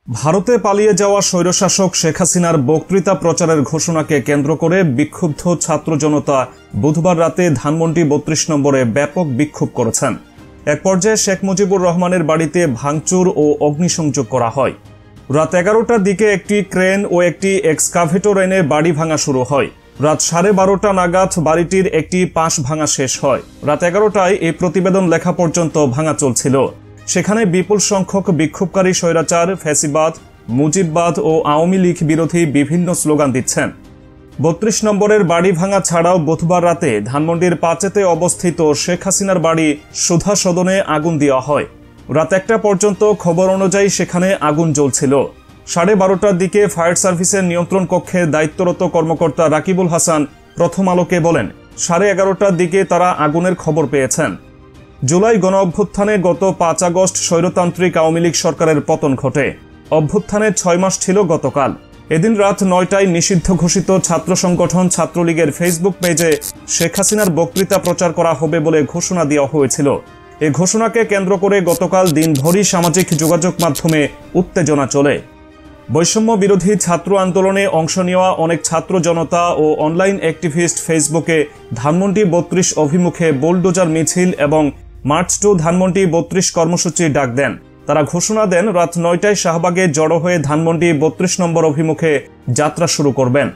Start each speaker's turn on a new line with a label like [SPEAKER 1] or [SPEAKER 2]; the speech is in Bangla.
[SPEAKER 1] ভারতে পালিয়ে যাওয়া স্বৈরশাসক শেখ হাসিনার বক্তৃতা প্রচারের ঘোষণাকে কেন্দ্র করে বিক্ষুব্ধ ছাত্র জনতা বুধবার রাতে ধানমন্ডি ৩২ নম্বরে ব্যাপক বিক্ষোভ করেছেন। এক পর্যায়ে শেখ মুজিবুর রহমানের বাড়িতে ভাঙচুর ও অগ্নিসংযোগ করা হয়। রাত ১১টার দিকে একটি ক্রেন ও একটি এক্সকাভেটর এনে বাড়ি ভাঙা শুরু হয়। রাত 12:30 নাগাদ বাড়িটির একটি পাশ ভাঙা শেষ হয়। রাত 11টায় এই প্রতিবেদন লেখা পর্যন্ত ভাঙা চলছিল। সেখানে বিপুল সংখ্যক বিক্ষোভকারী স্বৈরাচার, ফ্যাসিবাদ, মুজিববাদ ও আওয়ামী লীগ বিরোধী বিভিন্ন স্লোগান দিচ্ছেন। ৩২ নম্বরের বাড়ি ভাঙা ছাড়াও বুধবার রাতে ধানমন্ডির পাঁচেতে অবস্থিত শেখ হাসিনার বাড়ি সুধা সদনে আগুন দেওয়া হয়। রাত 1টা পর্যন্ত খবর অনুযায়ী সেখানে আগুন জ্বলছিল। 12:30টার দিকে ফায়ার সার্ভিসের নিয়ন্ত্রণ কক্ষে দায়িত্বরত কর্মকর্তা রাকিবুল হাসান প্রথম আলোকে বলেন, 11:30টার দিকে তারা আগুনের খবর পেয়েছেন। জুলাই গণ অভ্যুত্থানে গত 5 আগস্ট স্বৈরতান্ত্রিক আওয়ামী লীগ সরকারের পতন ঘটে। অভ্যুত্থানের 6 মাস ছিল গতকাল। এদিন রাত 9টায় নিষিদ্ধ ঘোষিত ছাত্র সংগঠন ছাত্রলীগের ফেসবুক পেজে শেখ হাসিনার বক্তৃতা প্রচার করা হবে বলে ঘোষণা দেওয়া হয়েছিল। এ ঘোষণাকে কেন্দ্র করে গতকাল দিনভরই সামাজিক যোগাযোগ মাধ্যমে উত্তেজনা চলে। বৈষম্য বিরোধী ছাত্র আন্দোলনে অংশ নেওয়া অনেক ছাত্র জনতা ও অনলাইন অ্যাক্টিভিস্ট ফেসবুকে ধানমন্ডি ৩২ অভিমুখে বোলডোজার মিছিল এবং মার্চ টু ধানমন্ডি ৩২ কর্মসূচির ডাক দেন। তারা ঘোষণা দেন রাত 9টায় শাহবাগে জড়ো হয়ে ধানমন্ডি ৩২ নম্বর অভিমুখে যাত্রা শুরু করবেন।